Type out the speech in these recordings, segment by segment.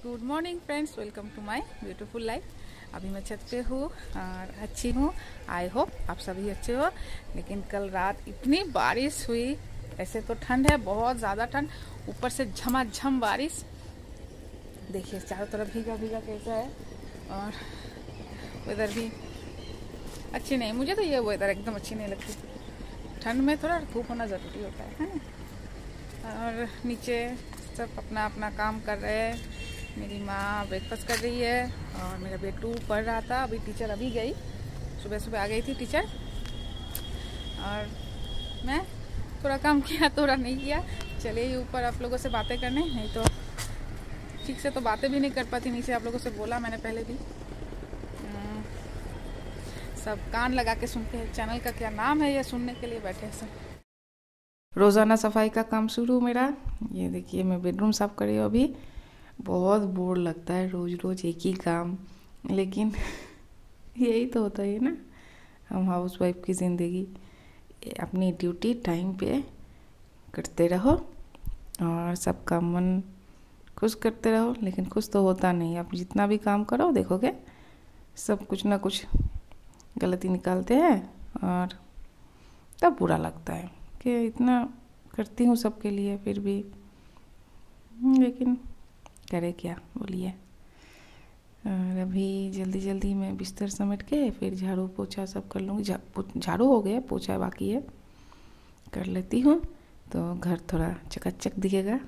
Good morning friends, welcome to my beautiful life. अभी मैं छत पे हूँ और अच्छी हूँ। आई होप आप सभी अच्छे हो। लेकिन कल रात इतनी बारिश हुई, ऐसे तो ठंड है, बहुत ज़्यादा ठंड, ऊपर से झमाझम बारिश। देखिए चारों तरफ भीगा भीगा कैसा है। और वेदर भी अच्छी नहीं, मुझे तो ये वेदर एकदम अच्छी नहीं लगती। ठंड में थोड़ा धूप होना ज़रूरी होता है ना। और नीचे सब अपना अपना काम कर रहे हैं। मेरी माँ ब्रेकफास्ट कर रही है और मेरा बेटू पढ़ रहा था। अभी टीचर अभी गई, सुबह सुबह आ गई थी टीचर। और मैं थोड़ा काम किया, थोड़ा नहीं किया। चलिए ही ऊपर आप लोगों से बातें करने, नहीं तो ठीक से तो बातें भी नहीं कर पाती। नीचे आप लोगों से बोला मैंने पहले भी, सब कान लगा के सुनते हैं। चैनल का क्या नाम है ये सुनने के लिए बैठे हैं सब। रोज़ाना सफाई का काम शुरू मेरा। ये देखिए मैं बेडरूम साफ कर रही हूँ अभी। बहुत बोर लगता है रोज़ रोज़ एक ही काम, लेकिन यही तो होता है ना, हम हाउस वाइफ की ज़िंदगी। अपनी ड्यूटी टाइम पे करते रहो और सबका मन खुश करते रहो। लेकिन खुश तो होता नहीं। आप जितना भी काम करो देखोगे सब कुछ ना कुछ गलती निकालते हैं और तब बुरा लगता है कि इतना करती हूँ सबके लिए फिर भी, लेकिन करे क्या, बोलिए। और अभी जल्दी जल्दी मैं बिस्तर समेट के फिर झाड़ू पोछा सब कर लूँगी। झाड़ू हो गया, पोछा बाकी है, कर लेती हूँ तो घर थोड़ा चकाचक दिखेगा।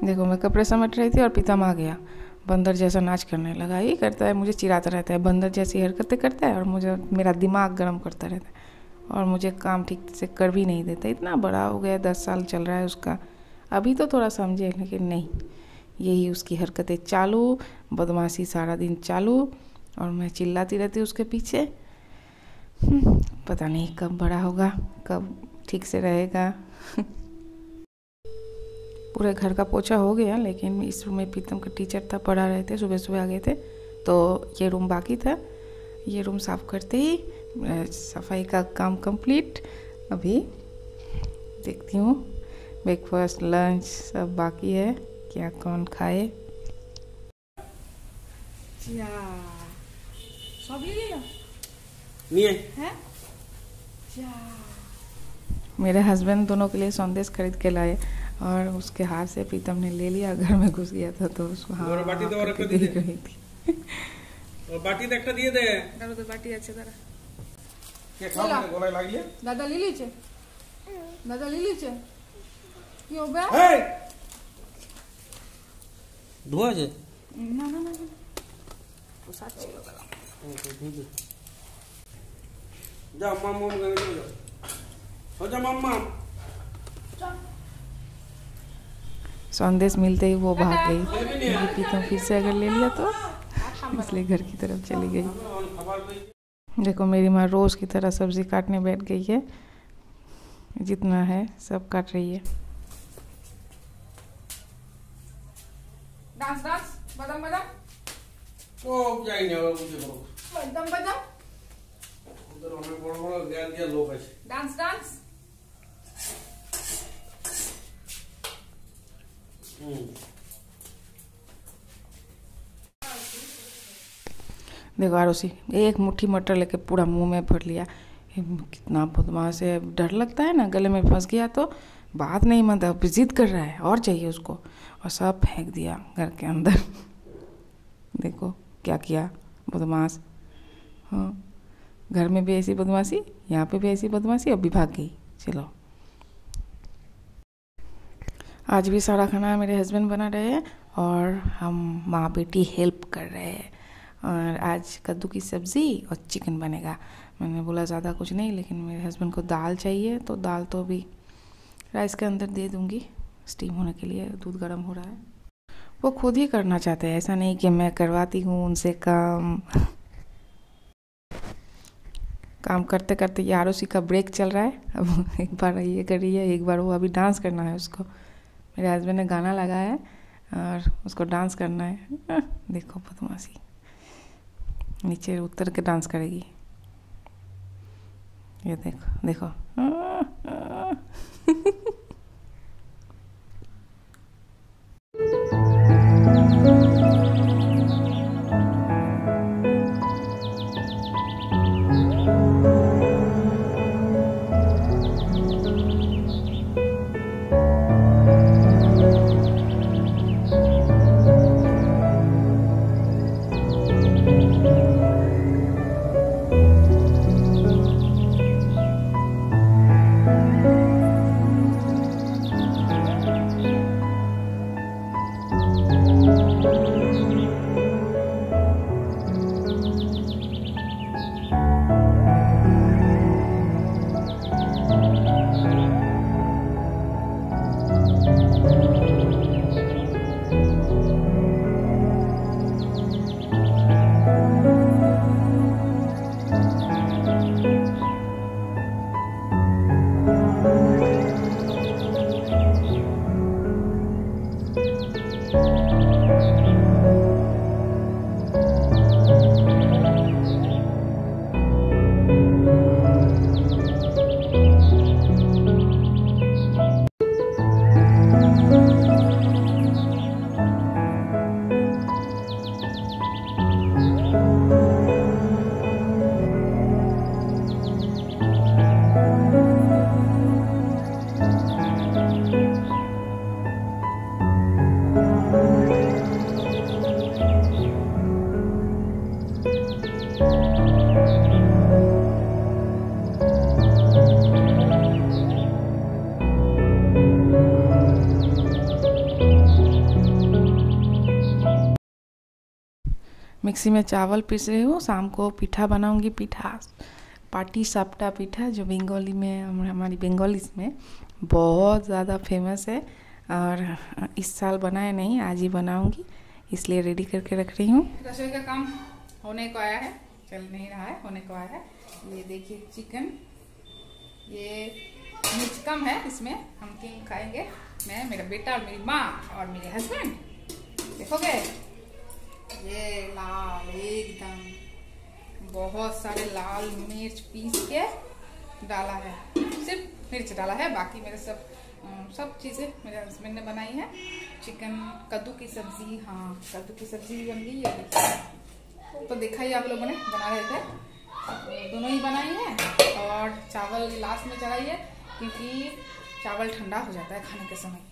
देखो मैं कपड़े समेट रही थी और पीतम आ गया। बंदर जैसा नाच करने लगा। ये करता है, मुझे चिढ़ाता रहता है, बंदर जैसी हरकतें करता है और मुझे मेरा दिमाग गर्म करता रहता है और मुझे काम ठीक से कर भी नहीं देता। इतना बड़ा हो गया, 10 साल चल रहा है उसका, अभी तो थोड़ा समझे, लेकिन नहीं, यही उसकी हरकतें चालू, बदमाशी सारा दिन चालू और मैं चिल्लाती रहती उसके पीछे। पता नहीं कब बड़ा होगा, कब ठीक से रहेगा। पूरे घर का पोछा हो गया, लेकिन इस रूम में प्रीतम का टीचर था, पढ़ा रहे थे, सुबह सुबह आ गए थे तो ये रूम बाकी था। ये रूम साफ करते ही सफाई का काम कंप्लीट। अभी देखती हूँ ब्रेकफास्ट लंच सब बाकी है, क्या कौन खाए। मेरे हस्बैंड दोनों के लिए संदेश खरीद के लाए और उसके हाथ से प्रीतम ने ले लिया, घर में घुस गया था तो उसको हाँ बाटी तो और दे रही थी। और बाटी तो একটা দিয়ে দে দাও তো বাটি আছে দাঁড়া। কে খাও না গলায় লাগিয়ে দাদা লিলিছে, দাদা লিলিছে কি হবে? এই ধোয়া আছে না না না ও সাথ ছিল দাদা। যাও মাম্মা গঙ্গে চলে যাও, हो जा मम्मा। संदेश मिलते ही वो भाग गई। प्रीतम फिर से अगर ले लिया तो इसलिए घर की तरफ चली गई। देखो मेरी माँ रोज की तरह सब्जी काटने बैठ गई है, जितना है सब काट रही है। डांस डांस बदाम बदाम ও যাই না বাবু, বুঝে বলো बदाम बदाम ওদের অনেক বড় বড় জ্ঞান দিয়া লোক আছে। Dance dance. देखो आरोसी एक मुट्ठी मटर लेके पूरा मुंह में भर लिया। कितना बदमाश है, डर लगता है ना, गले में फंस गया तो बात नहीं मानता, जिद कर रहा है और चाहिए उसको, और सब फेंक दिया घर के अंदर। देखो क्या किया बदमाश। हाँ, घर में भी ऐसी बदमाशी, यहाँ पे भी ऐसी बदमाशी, अब भी भाग गई। चलो, आज भी सारा खाना मेरे हस्बैंड बना रहे हैं और हम माँ बेटी हेल्प कर रहे हैं। और आज कद्दू की सब्ज़ी और चिकन बनेगा। मैंने बोला ज़्यादा कुछ नहीं, लेकिन मेरे हस्बैंड को दाल चाहिए, तो दाल तो अभी राइस के अंदर दे दूँगी स्टीम होने के लिए। दूध गर्म हो रहा है। वो खुद ही करना चाहते हैं, ऐसा नहीं कि मैं करवाती हूँ उनसे काम। काम करते करते ये आरोसी का ब्रेक चल रहा है। अब एक बार ये कर रही है, एक बार वो, अभी डांस करना है उसको। मेरे हस्बैंड ने गाना लगाया है और उसको डांस करना है। देखो बदमाशी, नीचे उतर के डांस करेगी। ये देखो देखो। मिक्सी में चावल पीस रही हूँ, शाम को पीठा बनाऊंगी। पीठा, पाटी सापटा पीठा, जो बंगाली में, हमारी बंगाली में बहुत ज़्यादा फेमस है। और इस साल बनाया नहीं, आज ही बनाऊंगी, इसलिए रेडी करके रख रही हूँ। रसोई का काम होने को आया है, चल नहीं रहा है, होने को आया है। ये देखिए चिकन, ये मिर्च कम है इसमें, हम 3 खाएंगे, मैं, मेरा बेटा और मेरी माँ और मेरे हस्बैंड। देखोगे ये लाल एकदम, बहुत सारे लाल मिर्च पीस के डाला है, सिर्फ मिर्च डाला है, बाकी मेरे सब चीज़ें मेरे हस्बैंड ने बनाई है। चिकन, कद्दू की सब्जी, हाँ कद्दू की सब्जी भी बन गई है, तो देखा ही आप लोगों ने, बना रहे थे, तो दोनों ही बनाई है। और चावल लास्ट में चढ़ाई है, क्योंकि चावल ठंडा हो जाता है खाने के समय,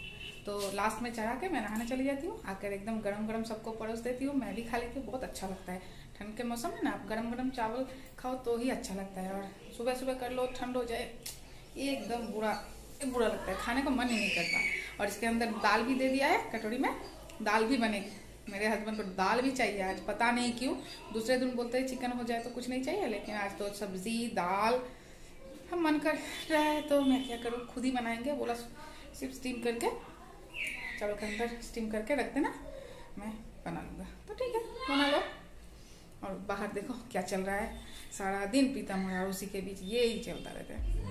तो लास्ट में चढ़ा के मैं नहाने चली जाती हूँ, आकर एकदम गरम गरम सबको परोस देती हूँ। मैं भी खा लेती हूँ, बहुत अच्छा लगता है ठंड के मौसम में ना, आप गरम गरम चावल खाओ तो ही अच्छा लगता है। और सुबह सुबह कर लो, ठंड हो जाए, एकदम बुरा लगता है, खाने को मन ही नहीं करता। और इसके अंदर दाल भी दे दिया है, कटोरी में दाल भी बनेगी। मेरे हस्बैंड को दाल भी चाहिए आज, पता नहीं क्यों। दूसरे दिन बोलते हैं चिकन हो जाए तो कुछ नहीं चाहिए, लेकिन आज तो सब्जी दाल हम मन कर रहा है, तो मैं क्या करूँ, खुद ही बनाएंगे। बोला सिर्फ स्टीम करके, चावल के अंदर स्टीम करके रख देना, मैं बना लूँगा। तो ठीक है, बना लो। और बाहर देखो क्या चल रहा है, सारा दिन पीतम और उसी के बीच ये ही चलता रहता है।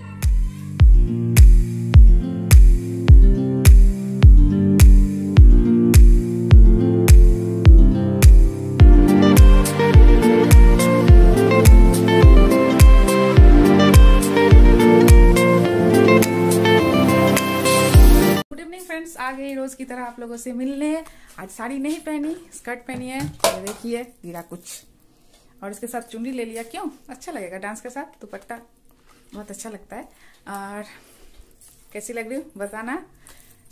आ गई रोज की तरह आप लोगों से मिलने। आज साड़ी नहीं पहनी, स्कर्ट पहनी है, ये देखिए गिरा कुछ, और इसके साथ चुन्नी ले लिया। क्यों, अच्छा लगेगा डांस के साथ दुपट्टा। बहुत अच्छा लगता है। और कैसी लग रही हूँ बताना।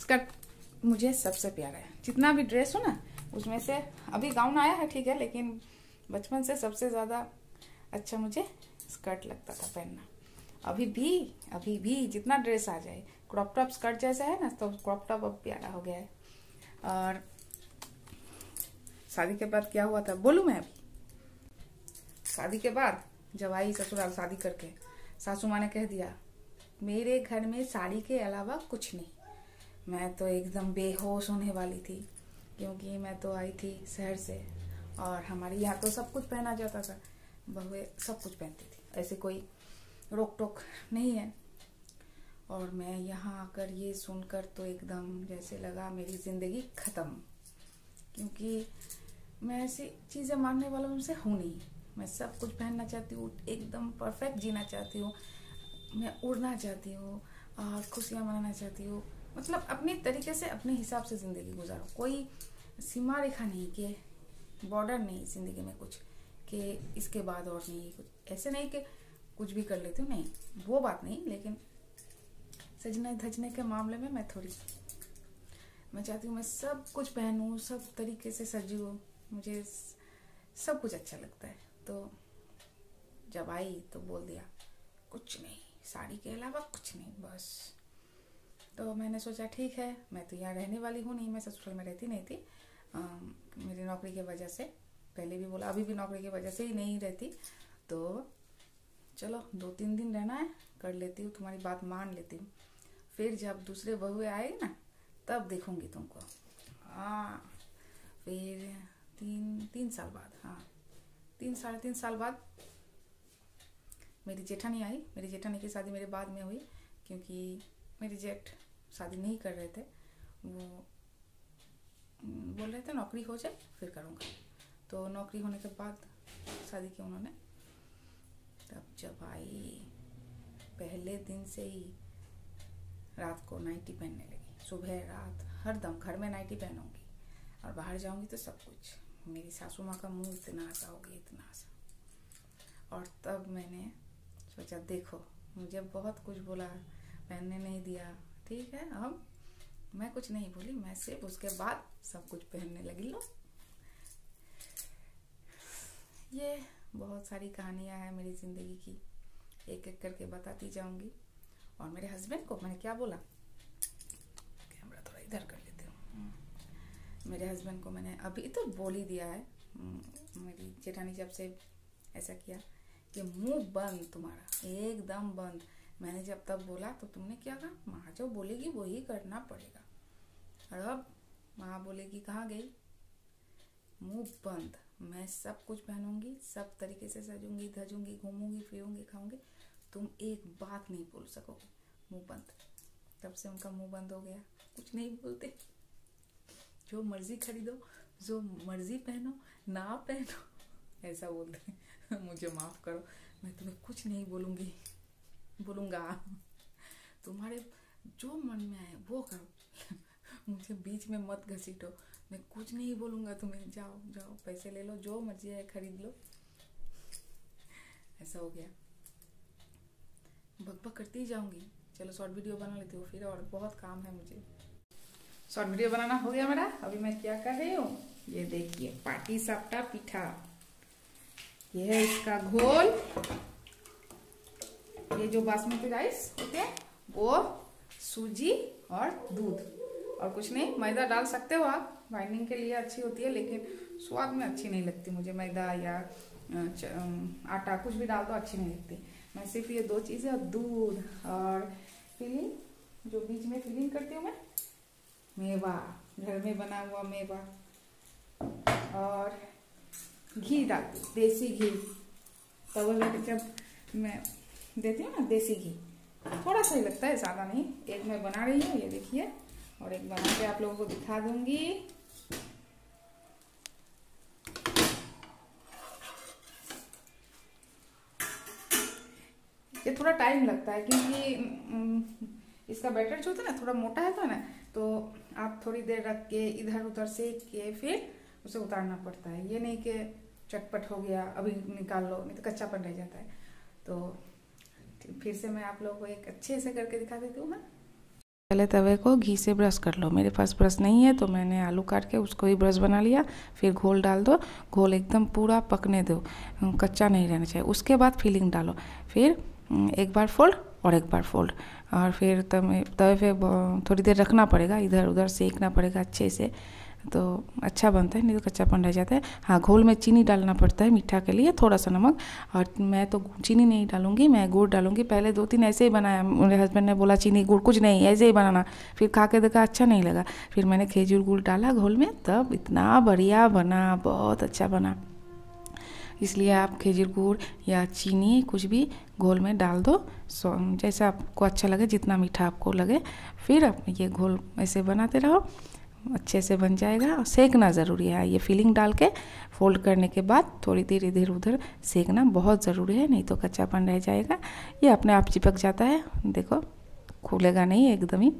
स्कर्ट मुझे सबसे प्यारा है, जितना भी ड्रेस हो ना उसमें से। अभी गाउन आया है ठीक है, लेकिन बचपन से सबसे ज़्यादा अच्छा मुझे स्कर्ट लगता था पहनना। अभी भी जितना ड्रेस आ जाए, क्रॉप टॉप स्कर्ट जैसा है ना, तो क्रॉप टॉप अब प्यारा हो गया है। और शादी के बाद क्या हुआ था बोलूं मैं? अभी शादी के बाद जब आई ससुराल शादी करके, सासू माँ ने कह दिया मेरे घर में साड़ी के अलावा कुछ नहीं। मैं तो एकदम बेहोश होने वाली थी, क्योंकि मैं तो आई थी शहर से और हमारे यहाँ तो सब कुछ पहना जाता था, बहुएं सब कुछ पहनती थी, ऐसे कोई रोक टोक नहीं है। और मैं यहाँ आकर ये सुनकर तो एकदम जैसे लगा मेरी जिंदगी खत्म, क्योंकि मैं ऐसी चीजें मानने वालों से हूँ नहीं। मैं सब कुछ पहनना चाहती हूँ, एकदम परफेक्ट जीना चाहती हूँ, मैं उड़ना चाहती हूँ और खुशियाँ मनाना चाहती हूँ। मतलब अपने तरीके से अपने हिसाब से जिंदगी गुजारो, कोई सीमा रेखा नहीं कि बॉर्डर नहीं जिंदगी में कुछ कि इसके बाद और नहीं, कुछ ऐसे नहीं कि कुछ भी कर लेती हूँ, नहीं वो बात नहीं। लेकिन सजने धजने के मामले में मैं चाहती हूँ मैं सब कुछ पहनूं, सब तरीके से सजूं, मुझे सब कुछ अच्छा लगता है। तो जब आई तो बोल दिया कुछ नहीं, साड़ी के अलावा कुछ नहीं बस। तो मैंने सोचा ठीक है, मैं तो यहाँ रहने वाली हूँ नहीं, मैं ससुराल में रहती नहीं थी मेरी नौकरी की वजह से। पहले भी बोला, अभी भी नौकरी की वजह से ही नहीं रहती। तो चलो 2-3 दिन रहना है, कर लेती हूँ, तुम्हारी बात मान लेती हूँ। फिर जब दूसरे बहुएं आएगी ना तब देखूंगी तुमको। हाँ फिर 3 साल बाद, हाँ 3-3.5 साल बाद मेरी जेठानी आई। मेरी जेठानी की शादी मेरे बाद में हुई, क्योंकि मेरी जेठ शादी नहीं कर रहे थे, वो बोल रहे थे नौकरी हो जाए फिर करूँगा। तो नौकरी होने के बाद शादी की उन्होंने। तब जब आई पहले दिन से ही रात को नाइटी पहनने लगी, सुबह रात हर दम घर में नाइटी पहनूंगी और बाहर जाऊंगी तो सब कुछ। मेरी सासू माँ का मुंह इतना सा हो गया, इतना सा। और तब मैंने सोचा देखो मुझे बहुत कुछ बोला, पहनने नहीं दिया, ठीक है अब मैं कुछ नहीं बोली, मैं सिर्फ उसके बाद सब कुछ पहनने लगी। लो ये बहुत सारी कहानियां हैं मेरी जिंदगी की, एक एक करके बताती जाऊंगी। और मेरे हस्बैंड को मैंने क्या बोला, कैमरा थोड़ा इधर कर लेती हूँ। मेरे हस्बैंड को मैंने अभी तो बोल ही दिया है। मेरी जेठानी जब से ऐसा किया कि मुंह बंद तुम्हारा, एकदम बंद। मैंने जब तब बोला तो तुमने क्या कहा, माँ जो बोलेगी वही करना पड़ेगा। और अब माँ बोलेगी कहाँ गई, मुंह बंद। मैं सब कुछ पहनूंगी, सब तरीके से सजूंगी धजूंगी, घूमूंगी फिरूंगी खाऊंगी, तुम एक बात नहीं बोल सकोगे, मुंह बंद। तब से उनका मुंह बंद हो गया, कुछ नहीं बोलते। जो मर्जी खरीदो, जो मर्जी पहनो, ना पहनो ऐसा बोलते हैं। मुझे माफ करो, मैं तुम्हें कुछ नहीं बोलूंगा। तुम्हारे जो मन में आए वो करो, मुझे बीच में मत घसीटो, मैं कुछ नहीं बोलूंगा तुम्हें। जाओ पैसे ले लो, जो मर्जी है खरीद लो। ऐसा हो गया, बकबक करती ही जाऊंगी। चलो शॉर्ट वीडियो बना लेती हूँ फिर, और बहुत काम है मुझे। शॉर्ट वीडियो बनाना हो गया मेरा। अभी मैं क्या कर रही हूँ, ये देखिए पाटी सापटा पीठा, ये है इसका घोल। ये जो बासमती राइस होते हैं वो सूजी और दूध, और कुछ नहीं। मैदा डाल सकते हो आप, बाइंडिंग के लिए अच्छी होती है, लेकिन स्वाद में अच्छी नहीं लगती मुझे। मैदा या आटा कुछ भी डाल दो अच्छी नहीं लगती। मैं सिर्फ ये 2 चीजें और दूध और फिलिंग, जो बीच में फिलिंग करती हूँ मैं, मेवा, घर में बना हुआ मेवा, और घी डालती हूँ, देसी घी। तवे पे जब मैं देती हूँ ना देसी घी, थोड़ा सा ही लगता है, ज़्यादा नहीं। एक मैं बना रही हूँ, ये देखिए, और एक बना के आप लोगों को दिखा दूंगी। ये थोड़ा टाइम लगता है, क्योंकि इसका बैटर जो होता है ना थोड़ा मोटा है ना, तो आप थोड़ी देर रख के इधर उधर सेक के फिर उसे उतारना पड़ता है। ये नहीं कि चटपट हो गया अभी निकाल लो, नहीं तो कच्चापन रह जाता है। तो फिर से मैं आप लोगों को एक अच्छे से करके दिखा देती हूँ। मैं पहले तवे को घी से ब्रश कर लो। मेरे पास ब्रश नहीं है तो मैंने आलू काट के उसको ही ब्रश बना लिया। फिर घोल डाल दो, घोल एकदम पूरा पकने दो, कच्चा नहीं रहना चाहिए। उसके बाद फिलिंग डालो, फिर एक बार फोल्ड और एक बार फोल्ड, और फिर तवे पे थोड़ी देर रखना पड़ेगा, इधर उधर सेकना पड़ेगा अच्छे से, तो अच्छा बनता है, नहीं तो कच्चापन रह जाता है। हाँ, घोल में चीनी डालना पड़ता है मीठा के लिए, थोड़ा सा नमक, और मैं तो चीनी नहीं डालूंगी, मैं गुड़ डालूंगी। पहले 2-3 ऐसे ही बनाया, मेरे हस्बैंड ने बोला चीनी गुड़ कुछ नहीं, ऐसे ही बनाना, फिर खा के देखा अच्छा नहीं लगा, फिर मैंने खजूर गुड़ डाला घोल में, तब इतना बढ़िया बना, बहुत अच्छा बना। इसलिए आप खजूर गुड़ या चीनी कुछ भी घोल में डाल दो, जैसा आपको अच्छा लगे, जितना मीठा आपको लगे। फिर आप ये घोल ऐसे बनाते रहो, अच्छे से बन जाएगा। और सेकना ज़रूरी है, ये फिलिंग डाल के फोल्ड करने के बाद थोड़ी देर इधर उधर सेकना बहुत ज़रूरी है, नहीं तो कच्चापन रह जाएगा। ये अपने आप चिपक जाता है, देखो खुलेगा नहीं एकदम ही।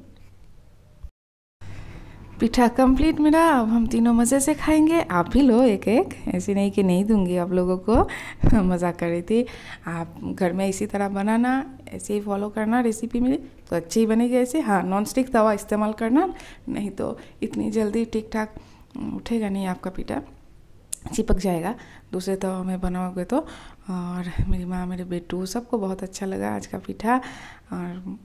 पिठा कंप्लीट मेरा। अब हम तीनों मज़े से खाएंगे। आप भी लो एक एक, ऐसे नहीं कि नहीं दूंगी आप लोगों को। मजाक कर रही थी। आप घर में इसी तरह बनाना, ऐसे ही फॉलो करना रेसिपी मेरी, तो अच्छी ही बनेगी ऐसे। हाँ, नॉन स्टिक तवा इस्तेमाल करना, नहीं तो इतनी जल्दी ठीक ठाक उठेगा नहीं आपका पिठा, चिपक जाएगा दूसरे तवा में बनाओगे तो। और मेरी माँ, मेरे बेटू, सबको बहुत अच्छा लगा आज का पिठा। और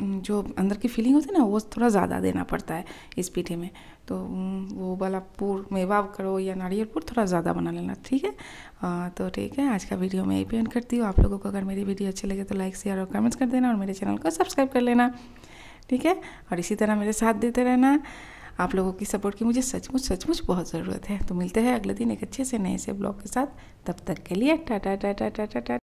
जो अंदर की फीलिंग होती है ना, वो थोड़ा ज़्यादा देना पड़ता है इस पीठे में, तो वो वाला पूर मेवा करो या नारियल पूर थोड़ा ज़्यादा बना लेना, ठीक है। तो ठीक है, आज का वीडियो मैं यही पे एंड करती हूँ। आप लोगों को अगर मेरी वीडियो अच्छी लगे तो लाइक शेयर और कमेंट्स कर देना, और मेरे चैनल को सब्सक्राइब कर लेना, ठीक है। और इसी तरह मेरे साथ देते रहना। आप लोगों की सपोर्ट की मुझे सचमुच बहुत ज़रूरत है। तो मिलते हैं अगले दिन एक अच्छे से नए से ब्लॉग के साथ। तब तक के लिए टाटा टाटा टाटा टाटा।